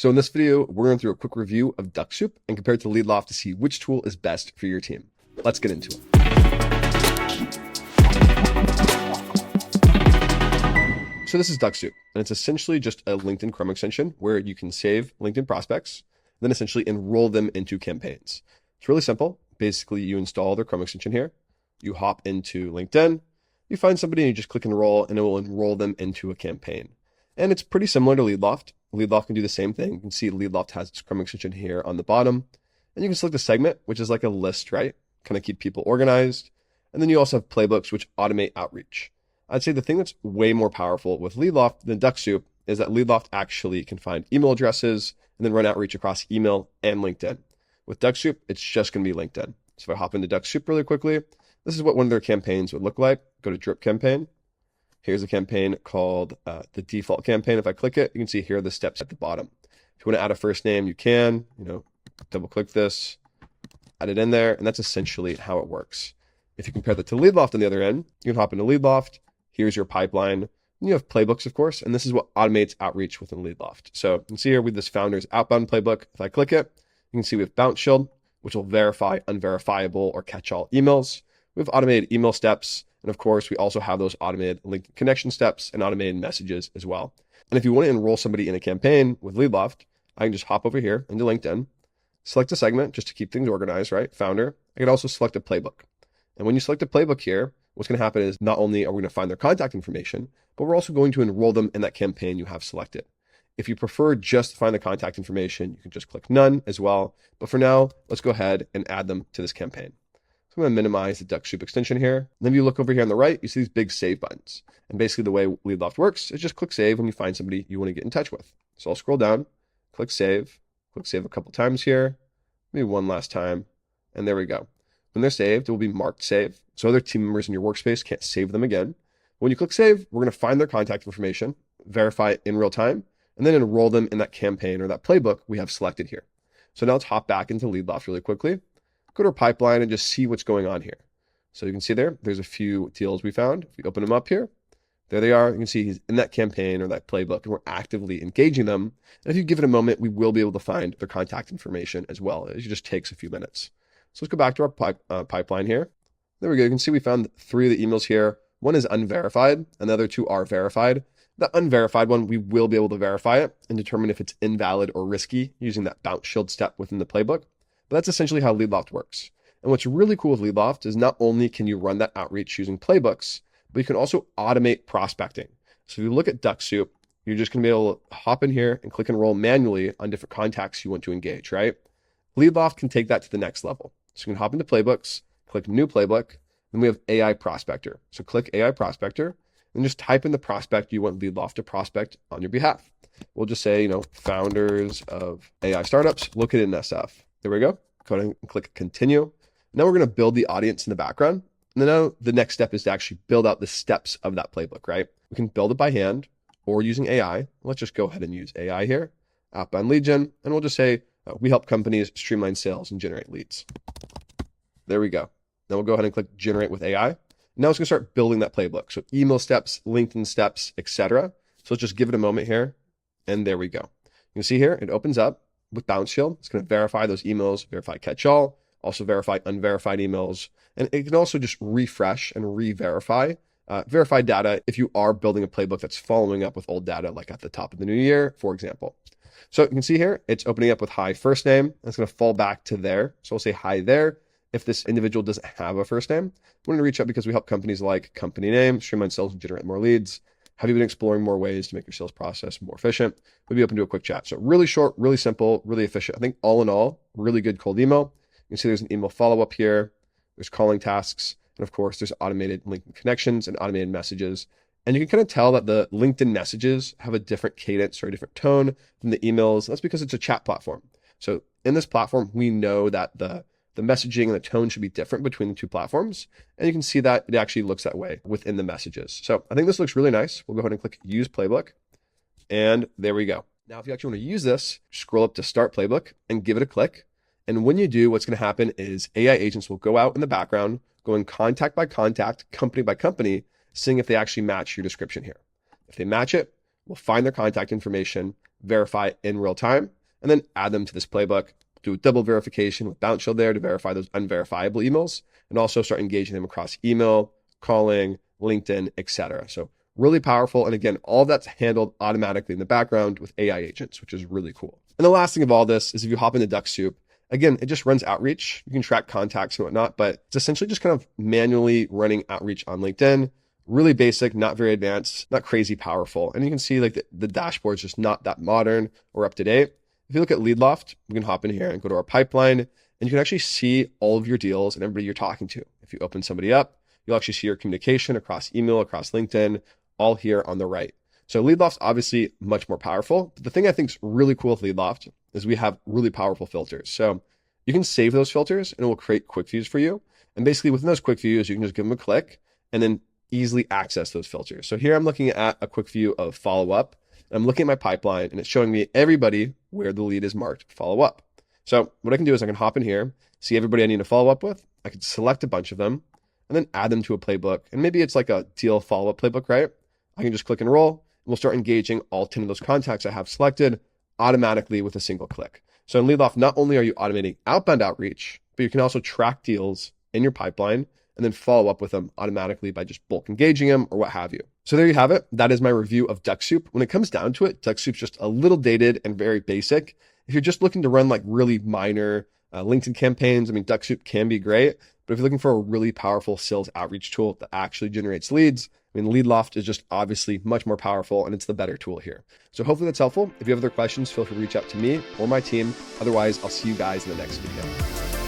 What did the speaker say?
So in this video, we're going through a quick review of Dux-Soup and compare it to LeadLoft to see which tool is best for your team. Let's get into it. So this is Dux-Soup, and it's essentially just a LinkedIn Chrome extension where you can save LinkedIn prospects, then essentially enroll them into campaigns. It's really simple. Basically, you install their Chrome extension here, you hop into LinkedIn, you find somebody and you just click enroll, and it will enroll them into a campaign. And it's pretty similar to LeadLoft. LeadLoft can do the same thing. You can see LeadLoft has its Chrome extension here on the bottom. And you can select a segment, which is like a list, right? Kind of keep people organized. And then you also have playbooks, which automate outreach. I'd say the thing that's way more powerful with LeadLoft than Dux-Soup is that LeadLoft actually can find email addresses and then run outreach across email and LinkedIn. With Dux-Soup, it's just going to be LinkedIn. So if I hop into Dux-Soup really quickly, this is what one of their campaigns would look like. Go to drip campaign. Here's a campaign called the default campaign. If I click it, you can see here are the steps at the bottom. If you want to add a first name, you can, double click this, add it in there, and that's essentially how it works. If you compare that to LeadLoft on the other end, you can hop into LeadLoft. Here's your pipeline. And you have playbooks, of course, and this is what automates outreach within LeadLoft. So you can see here with this founder's outbound playbook, if I click it, you can see we have Bounce Shield, which will verify unverifiable or catch-all emails. We have automated email steps. And of course, we also have those automated LinkedIn connection steps and automated messages as well. And if you want to enroll somebody in a campaign with LeadLoft, I can just hop over here into LinkedIn, select a segment just to keep things organized, right? Founder. I can also select a playbook. And when you select a playbook here, what's going to happen is not only are we going to find their contact information, but we're also going to enroll them in that campaign you have selected. If you prefer just to find the contact information, you can just click none as well. But for now, let's go ahead and add them to this campaign. So I'm going to minimize the Dux-Soup extension here. And then if you look over here on the right, you see these big save buttons. And basically the way LeadLoft works is just click save when you find somebody you want to get in touch with. So I'll scroll down, click save a couple times here, maybe one last time, and there we go. When they're saved, it will be marked save. So other team members in your workspace can't save them again. When you click save, we're going to find their contact information, verify it in real time, and then enroll them in that campaign or that playbook we have selected here. So now let's hop back into LeadLoft really quickly. Go to our pipeline and just see what's going on here. So you can see there's a few deals we found. If we open them up here, there they are. You can see he's in that campaign or that playbook, and we're actively engaging them. And if you give it a moment, we will be able to find their contact information as well. It just takes a few minutes. So let's go back to our pipeline here. There we go. You can see we found 3 of the emails here. One is unverified, and the other 2 are verified. The unverified one, we will be able to verify it and determine if it's invalid or risky using that bounce shield step within the playbook. But that's essentially how LeadLoft works. And what's really cool with LeadLoft is not only can you run that outreach using playbooks, but you can also automate prospecting. So if you look at Dux-Soup, you're just going to be able to hop in here and click enroll manually on different contacts you want to engage, right? LeadLoft can take that to the next level. So you can hop into playbooks, click new playbook, then we have AI prospector. So click AI prospector and just type in the prospect you want LeadLoft to prospect on your behalf. We'll just say, founders of AI startups, located in SF. There we go. Go ahead and click continue. Now we're going to build the audience in the background. And then now the next step is to actually build out the steps of that playbook, right? We can build it by hand or using AI. Let's just go ahead and use AI here, outbound lead gen, and we'll just say we help companies streamline sales and generate leads. There we go. Then we'll go ahead and click generate with AI. Now it's going to start building that playbook. So email steps, LinkedIn steps, etc. So let's just give it a moment here. And there we go. You can see here, it opens up with Bounce Shield. It's going to verify those emails, verify catch-all, also verify unverified emails. And it can also just refresh and re-verify verified data if you are building a playbook that's following up with old data, like at the top of the new year, for example. So you can see here, it's opening up with hi first name. And it's going to fall back to there. So we'll say hi there. If this individual doesn't have a first name, we're going to reach out because we help companies like company name, streamline sales, and generate more leads. Have you been exploring more ways to make your sales process more efficient? We'll be open to a quick chat. So really short, really simple, really efficient. I think all in all, really good cold email. You can see there's an email follow-up here. There's calling tasks. And of course, there's automated LinkedIn connections and automated messages. And you can kind of tell that the LinkedIn messages have a different cadence or a different tone than the emails. That's because it's a chat platform. So in this platform, we know that the messaging and the tone should be different between the 2 platforms. And you can see that it actually looks that way within the messages. So I think this looks really nice. We'll go ahead and click use playbook. And there we go. Now, if you actually want to use this, scroll up to start playbook and give it a click. And when you do, what's going to happen is AI agents will go out in the background, going contact by contact, company by company, seeing if they actually match your description here. If they match it, we'll find their contact information, verify in real time, and then add them to this playbook. Do a double verification with Bounce Shield there to verify those unverifiable emails, and also start engaging them across email, calling, LinkedIn, etc. So really powerful. And again, all that's handled automatically in the background with AI agents, which is really cool. And the last thing of all this is if you hop into Dux-Soup, again, it just runs outreach. You can track contacts and whatnot, but it's essentially just kind of manually running outreach on LinkedIn. Really basic, not very advanced, not crazy powerful. And you can see like the dashboard is just not that modern or up to date. If you look at LeadLoft, we can hop in here and go to our pipeline, and you can actually see all of your deals and everybody you're talking to. If you open somebody up, you'll actually see your communication across email, across LinkedIn, all here on the right. So LeadLoft's obviously much more powerful. But the thing I think is really cool with LeadLoft is we have really powerful filters. So you can save those filters and it will create quick views for you. And basically within those quick views, you can just give them a click and then easily access those filters. So here I'm looking at a quick view of follow up. I'm looking at my pipeline and it's showing me everybody where the lead is marked follow up. So what I can do is I can hop in here, see everybody I need to follow up with. I can select a bunch of them and then add them to a playbook. And maybe it's like a deal follow-up playbook, right? I can just click and roll and we'll start engaging all 10 of those contacts I have selected automatically with a single click. So in LeadLoft, not only are you automating outbound outreach, but you can also track deals in your pipeline and then follow up with them automatically by just bulk engaging them or what have you. So there you have it. That is my review of Dux-Soup. When it comes down to it, Dux-Soup's just a little dated and very basic. If you're just looking to run like really minor LinkedIn campaigns, I mean, Dux-Soup can be great, but if you're looking for a really powerful sales outreach tool that actually generates leads, I mean, LeadLoft is just obviously much more powerful and it's the better tool here. So hopefully that's helpful. If you have other questions, feel free to reach out to me or my team. Otherwise, I'll see you guys in the next video.